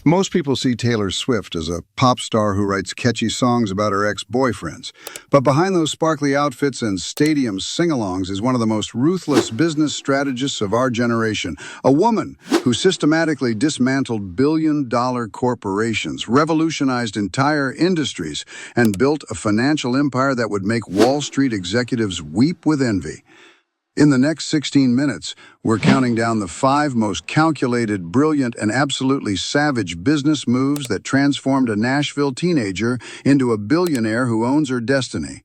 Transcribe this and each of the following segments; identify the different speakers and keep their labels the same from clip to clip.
Speaker 1: Most people see Taylor Swift as a pop star who writes catchy songs about her ex-boyfriends. But behind those sparkly outfits and stadium sing-alongs is one of the most ruthless business strategists of our generation. A woman who systematically dismantled billion-dollar corporations, revolutionized entire industries, and built a financial empire that would make Wall Street executives weep with envy. In the next 16 minutes, we're counting down the 5 most calculated, brilliant, and absolutely savage business moves that transformed a Nashville teenager into a billionaire who owns her destiny.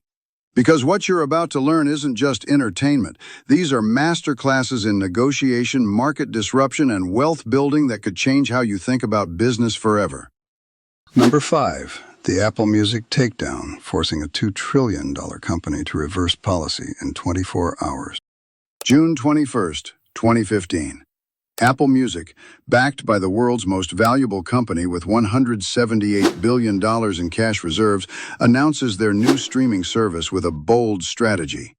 Speaker 1: Because what you're about to learn isn't just entertainment. These are masterclasses in negotiation, market disruption, and wealth building that could change how you think about business forever. Number 5. The Apple Music takedown, forcing a $2 trillion company to reverse policy in 24 hours. June 21st, 2015. Apple Music, backed by the world's most valuable company with $178 billion in cash reserves, announces their new streaming service with a bold strategy.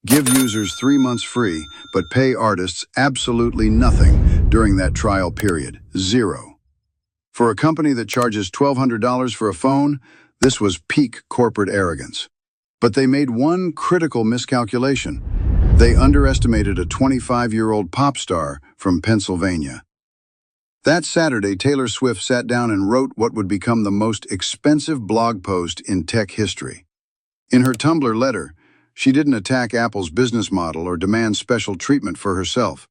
Speaker 1: Give users 3 months free, but pay artists absolutely nothing during that trial period. Zero. For a company that charges $1,200 for a phone, this was peak corporate arrogance. But they made one critical miscalculation. They underestimated a 25-year-old pop star from Pennsylvania. That Saturday, Taylor Swift sat down and wrote what would become the most expensive blog post in tech history. In her Tumblr letter, she didn't attack Apple's business model or demand special treatment for herself.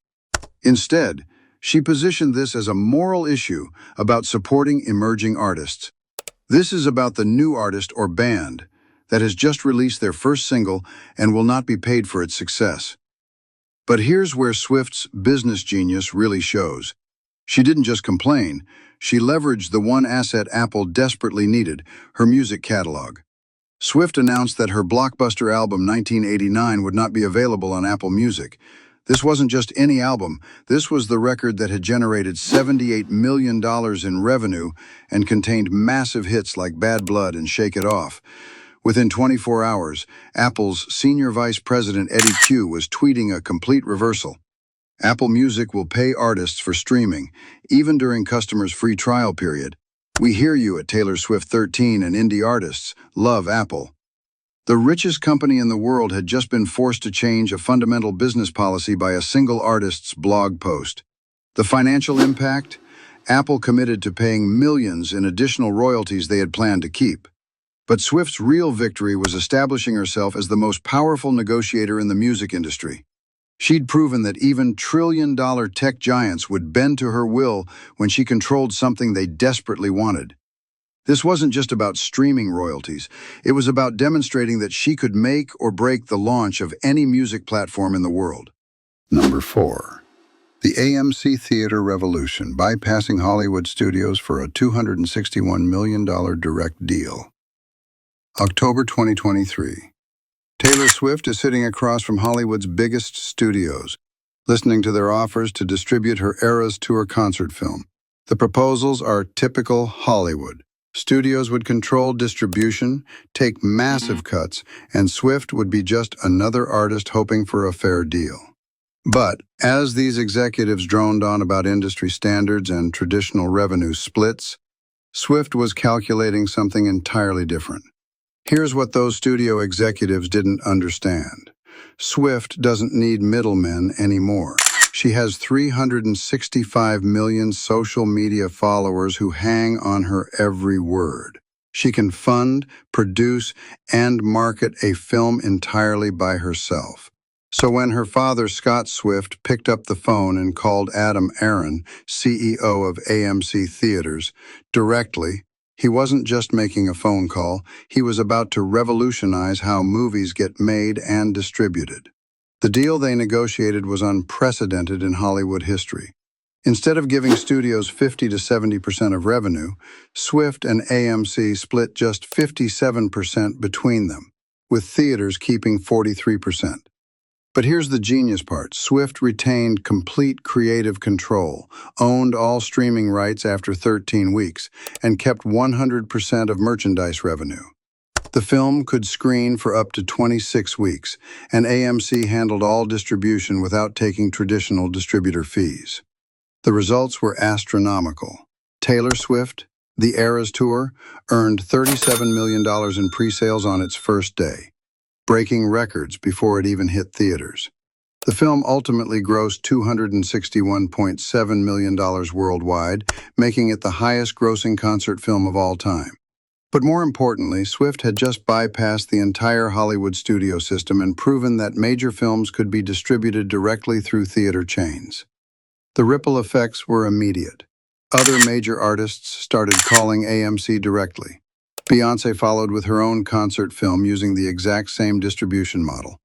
Speaker 1: Instead, she positioned this as a moral issue about supporting emerging artists. This is about the new artist or band that has just released their first single and will not be paid for its success. But here's where Swift's business genius really shows. She didn't just complain, she leveraged the one asset Apple desperately needed, her music catalog. Swift announced that her blockbuster album 1989 would not be available on Apple Music. This wasn't just any album, this was the record that had generated $78 million in revenue and contained massive hits like Bad Blood and Shake It Off. Within 24 hours, Apple's senior vice president Eddie Q was tweeting a complete reversal. Apple Music will pay artists for streaming, even during customers' free trial period. We hear you at Taylor Swift 13 and indie artists love Apple. The richest company in the world had just been forced to change a fundamental business policy by a single artist's blog post. The financial impact? Apple committed to paying millions in additional royalties they had planned to keep. But Swift's real victory was establishing herself as the most powerful negotiator in the music industry. She'd proven that even trillion-dollar tech giants would bend to her will when she controlled something they desperately wanted. This wasn't just about streaming royalties. It was about demonstrating that she could make or break the launch of any music platform in the world. Number 4. The AMC Theater Revolution, bypassing Hollywood studios for a $261 million direct deal. October 2023. Taylor Swift is sitting across from Hollywood's biggest studios, listening to their offers to distribute her Eras Tour concert film. The proposals are typical Hollywood. Studios would control distribution, take massive cuts, and Swift would be just another artist hoping for a fair deal. But as these executives droned on about industry standards and traditional revenue splits, Swift was calculating something entirely different. Here's what those studio executives didn't understand. Swift doesn't need middlemen anymore. She has 365 million social media followers who hang on her every word. She can fund, produce, and market a film entirely by herself. So when her father, Scott Swift, picked up the phone and called Adam Aron, CEO of AMC Theaters, directly, he wasn't just making a phone call, he was about to revolutionize how movies get made and distributed. The deal they negotiated was unprecedented in Hollywood history. Instead of giving studios 50 to 70% of revenue, Swift and AMC split just 57% between them, with theaters keeping 43%. But here's the genius part. Swift retained complete creative control, owned all streaming rights after 13 weeks, and kept 100% of merchandise revenue. The film could screen for up to 26 weeks, and AMC handled all distribution without taking traditional distributor fees. The results were astronomical. Taylor Swift, The Eras Tour, earned $37 million in pre-sales on its first day, breaking records before it even hit theaters. The film ultimately grossed $261.7 million worldwide, making it the highest-grossing concert film of all time. But more importantly, Swift had just bypassed the entire Hollywood studio system and proven that major films could be distributed directly through theater chains. The ripple effects were immediate. Other major artists started calling AMC directly. Beyoncé followed with her own concert film using the exact same distribution model.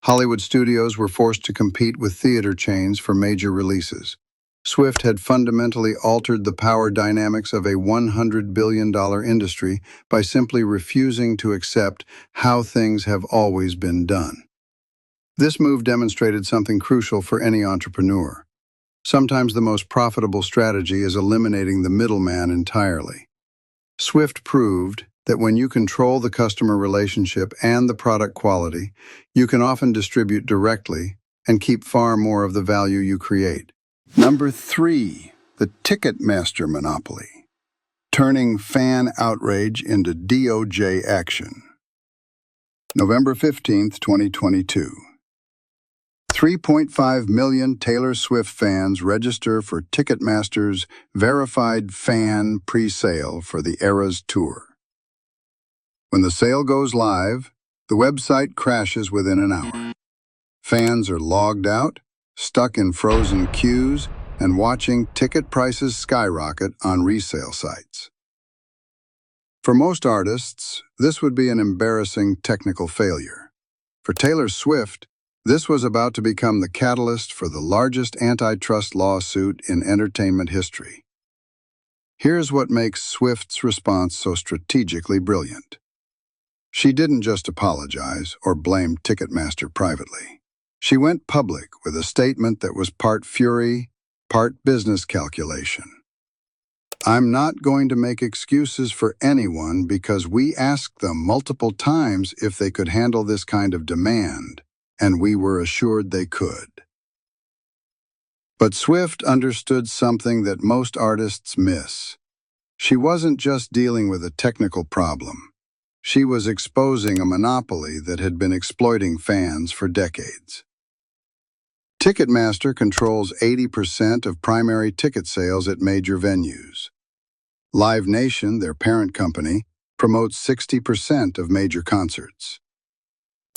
Speaker 1: Hollywood studios were forced to compete with theater chains for major releases. Swift had fundamentally altered the power dynamics of a $100 billion industry by simply refusing to accept how things have always been done. This move demonstrated something crucial for any entrepreneur. Sometimes the most profitable strategy is eliminating the middleman entirely. Swift proved that when you control the customer relationship and the product quality, you can often distribute directly and keep far more of the value you create. Number 3, the Ticketmaster monopoly, turning fan outrage into DOJ action. November 15, 2022. 3.5 million Taylor Swift fans register for Ticketmaster's verified fan pre-sale for the Eras Tour. When the sale goes live, the website crashes within an hour. Fans are logged out, stuck in frozen queues, and watching ticket prices skyrocket on resale sites. For most artists, this would be an embarrassing technical failure. For Taylor Swift, this was about to become the catalyst for the largest antitrust lawsuit in entertainment history. Here's what makes Swift's response so strategically brilliant. She didn't just apologize or blame Ticketmaster privately. She went public with a statement that was part fury, part business calculation. I'm not going to make excuses for anyone because we asked them multiple times if they could handle this kind of demand, and we were assured they could. But Swift understood something that most artists miss. She wasn't just dealing with a technical problem. She was exposing a monopoly that had been exploiting fans for decades. Ticketmaster controls 80% of primary ticket sales at major venues. Live Nation, their parent company, promotes 60% of major concerts.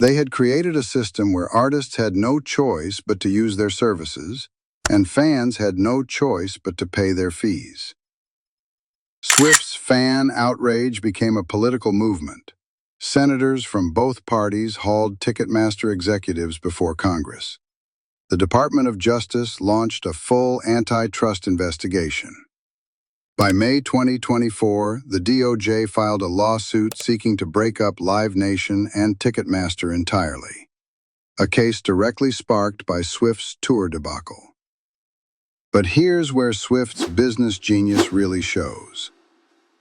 Speaker 1: They had created a system where artists had no choice but to use their services, and fans had no choice but to pay their fees. Swift's fan outrage became a political movement. Senators from both parties hauled Ticketmaster executives before Congress. The Department of Justice launched a full antitrust investigation. By May 2024, the DOJ filed a lawsuit seeking to break up Live Nation and Ticketmaster entirely, a case directly sparked by Swift's tour debacle. But here's where Swift's business genius really shows.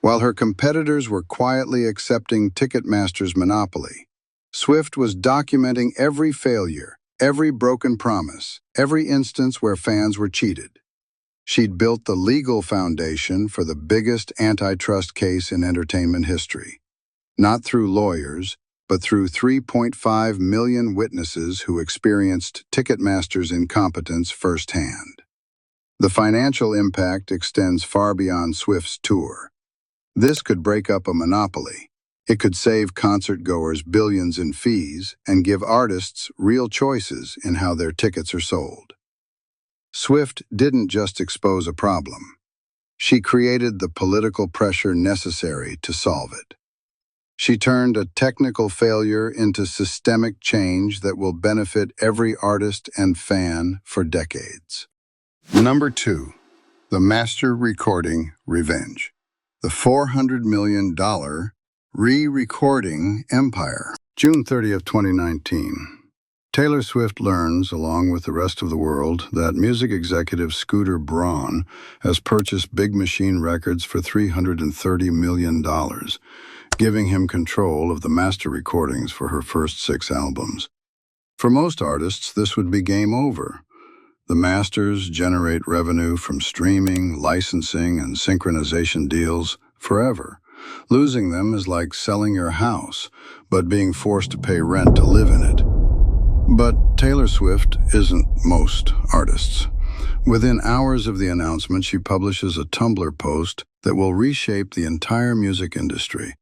Speaker 1: While her competitors were quietly accepting Ticketmaster's monopoly, Swift was documenting every failure, every broken promise, every instance where fans were cheated. She'd built the legal foundation for the biggest antitrust case in entertainment history, not through lawyers, but through 3.5 million witnesses who experienced Ticketmaster's incompetence firsthand. The financial impact extends far beyond Swift's tour. This could break up a monopoly. It could save concert-goers billions in fees and give artists real choices in how their tickets are sold. Swift didn't just expose a problem. She created the political pressure necessary to solve it. She turned a technical failure into systemic change that will benefit every artist and fan for decades. Number 2, the master recording revenge. The $400 million re-recording empire. June 30th, 2019. Taylor Swift learns, along with the rest of the world, that music executive Scooter Braun has purchased Big Machine Records for $330 million, giving him control of the master recordings for her first 6 albums. For most artists, this would be game over. The masters generate revenue from streaming, licensing, and synchronization deals forever. Losing them is like selling your house, but being forced to pay rent to live in it. But Taylor Swift isn't most artists. Within hours of the announcement, she publishes a Tumblr post that will reshape the entire music industry.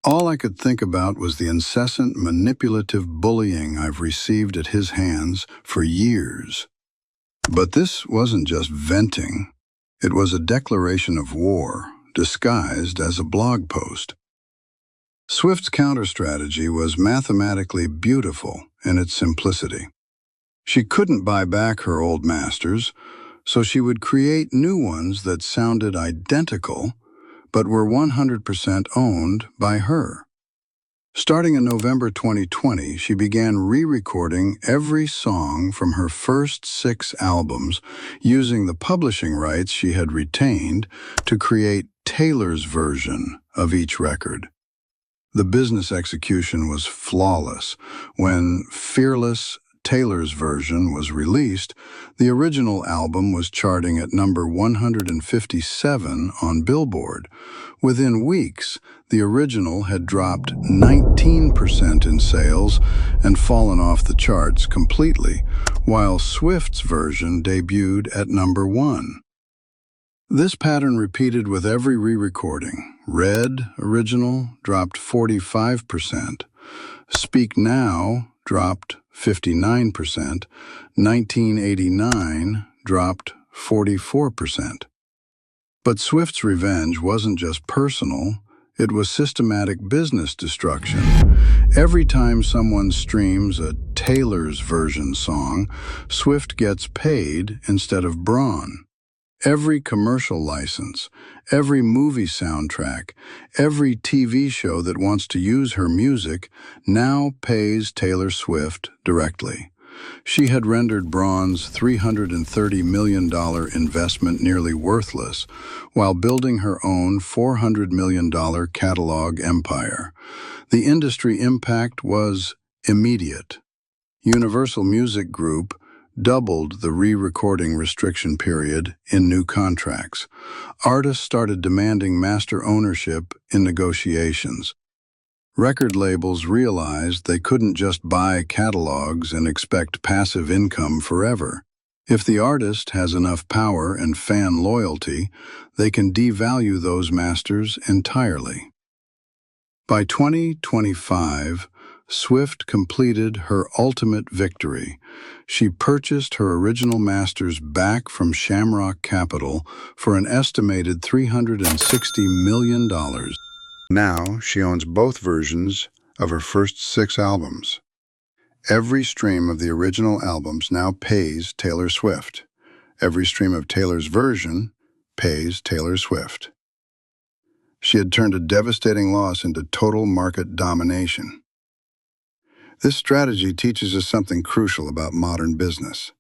Speaker 1: All I could think about was the incessant manipulative bullying I've received at his hands for years. But this wasn't just venting. It was a declaration of war, disguised as a blog post. Swift's counter-strategy was mathematically beautiful in its simplicity. She couldn't buy back her old masters, so she would create new ones that sounded identical, but were 100% owned by her. Starting in November 2020, she began re-recording every song from her first 6 albums, using the publishing rights she had retained to create Taylor's version of each record. The business execution was flawless. When Fearless, Taylor's version, was released, the original album was charting at number 157 on Billboard. Within weeks, the original had dropped 19% in sales and fallen off the charts completely, while Swift's version debuted at number 1. This pattern repeated with every re-recording. Red, original, dropped 45%. Speak Now dropped 59%. 1989 dropped 44%. But Swift's revenge wasn't just personal, it was systematic business destruction. Every time someone streams a Taylor's version song, Swift gets paid instead of Braun. Every commercial license, every movie soundtrack, every TV show that wants to use her music now pays Taylor Swift directly. She had rendered Braun's $330 million investment nearly worthless, while building her own $400 million catalog empire. The industry impact was immediate. Universal Music Group doubled the re-recording restriction period in new contracts. Artists started demanding master ownership in negotiations. Record labels realized they couldn't just buy catalogs and expect passive income forever. If the artist has enough power and fan loyalty, they can devalue those masters entirely. By 2025, Swift completed her ultimate victory. She purchased her original masters back from Shamrock Capital for an estimated $360 million. Now, she owns both versions of her first 6 albums. Every stream of the original albums now pays Taylor Swift. Every stream of Taylor's version pays Taylor Swift. She had turned a devastating loss into total market domination. This strategy teaches us something crucial about modern business.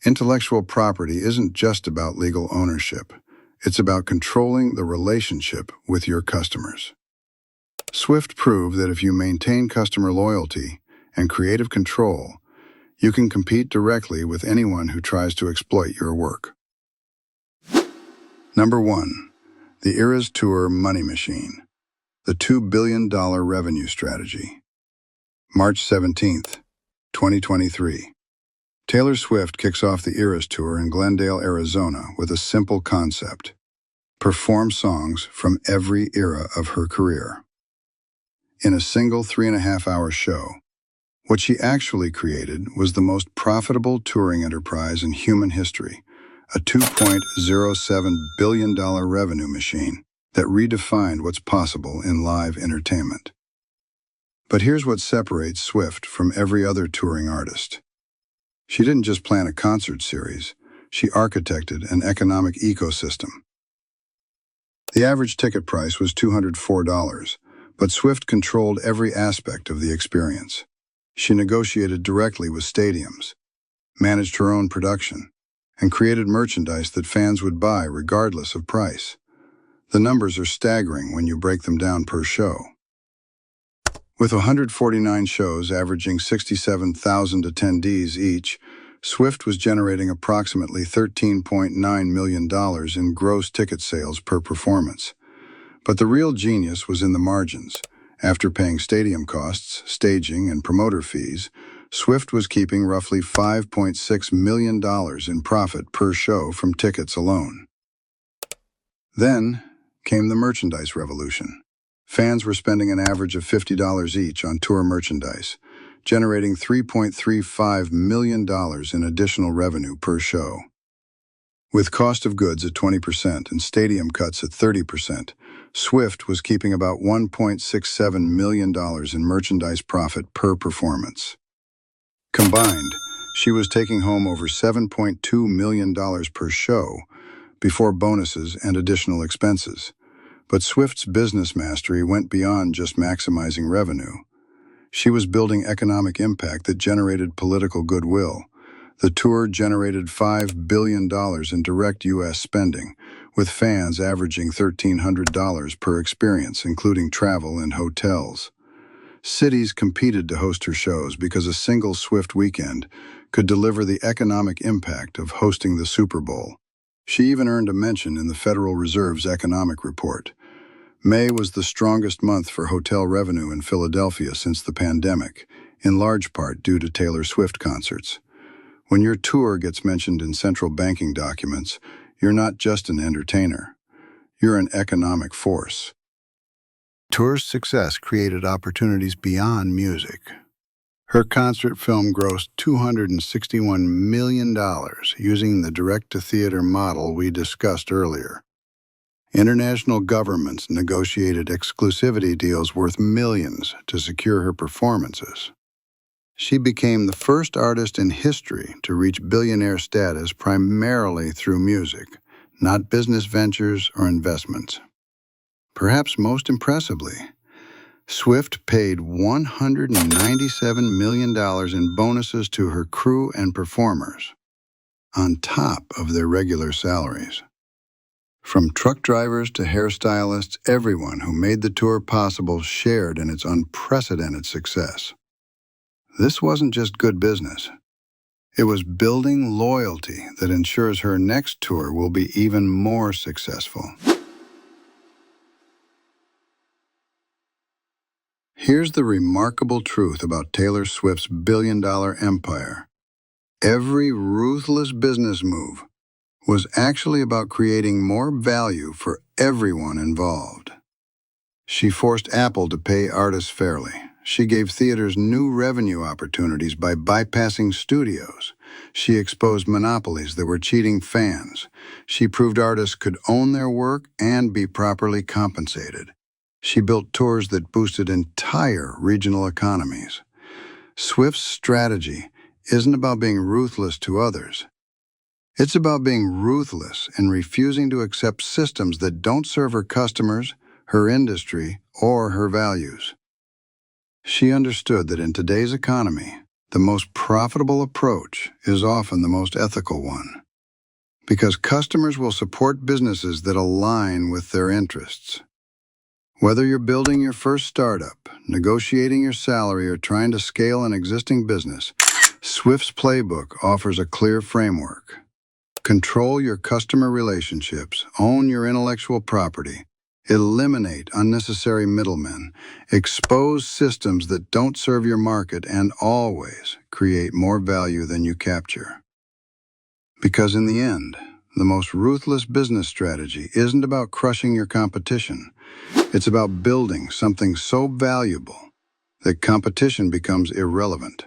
Speaker 1: Intellectual property isn't just about legal ownership. It's about controlling the relationship with your customers. Swift proved that if you maintain customer loyalty and creative control, you can compete directly with anyone who tries to exploit your work. Number 1. The Eras Tour Money Machine, the $2 billion revenue strategy. March 17th, 2023. Taylor Swift kicks off the Eras Tour in Glendale, Arizona with a simple concept: perform songs from every era of her career. In a single 3.5-hour show, what she actually created was the most profitable touring enterprise in human history, a $2.07 billion revenue machine that redefined what's possible in live entertainment. But here's what separates Swift from every other touring artist. She didn't just plan a concert series, she architected an economic ecosystem. The average ticket price was $204, but Swift controlled every aspect of the experience. She negotiated directly with stadiums, managed her own production, and created merchandise that fans would buy regardless of price. The numbers are staggering when you break them down per show. With 149 shows averaging 67,000 attendees each, Swift was generating approximately $13.9 million in gross ticket sales per performance. But the real genius was in the margins. After paying stadium costs, staging, and promoter fees, Swift was keeping roughly $5.6 million in profit per show from tickets alone. Then came the merchandise revolution. Fans were spending an average of $50 each on tour merchandise, generating $3.35 million in additional revenue per show. With cost of goods at 20% and stadium cuts at 30%, Swift was keeping about $1.67 million in merchandise profit per performance. Combined, she was taking home over $7.2 million per show before bonuses and additional expenses. But Swift's business mastery went beyond just maximizing revenue. She was building economic impact that generated political goodwill. The tour generated $5 billion in direct U.S. spending, with fans averaging $1,300 per experience, including travel and hotels. Cities competed to host her shows because a single Swift weekend could deliver the economic impact of hosting the Super Bowl. She even earned a mention in the Federal Reserve's economic report. May was the strongest month for hotel revenue in Philadelphia since the pandemic, in large part due to Taylor Swift concerts. When your tour gets mentioned in central banking documents, you're not just an entertainer. You're an economic force. Tour's success created opportunities beyond music. Her concert film grossed $261 million using the direct-to-theater model we discussed earlier. International governments negotiated exclusivity deals worth millions to secure her performances. She became the first artist in history to reach billionaire status primarily through music, not business ventures or investments. Perhaps most impressively, Swift paid $197 million in bonuses to her crew and performers, on top of their regular salaries. From truck drivers to hairstylists, everyone who made the tour possible shared in its unprecedented success. This wasn't just good business. It was building loyalty that ensures her next tour will be even more successful. Here's the remarkable truth about Taylor Swift's billion-dollar empire. Every ruthless business move was actually about creating more value for everyone involved. She forced Apple to pay artists fairly. She gave theaters new revenue opportunities by bypassing studios. She exposed monopolies that were cheating fans. She proved artists could own their work and be properly compensated. She built tours that boosted entire regional economies. Swift's strategy isn't about being ruthless to others. It's about being ruthless and refusing to accept systems that don't serve her customers, her industry, or her values. She understood that in today's economy, the most profitable approach is often the most ethical one, because customers will support businesses that align with their interests. Whether you're building your first startup, negotiating your salary, or trying to scale an existing business, Swift's playbook offers a clear framework. Control your customer relationships, own your intellectual property, eliminate unnecessary middlemen, expose systems that don't serve your market, and always create more value than you capture. Because in the end, the most ruthless business strategy isn't about crushing your competition. It's about building something so valuable that competition becomes irrelevant.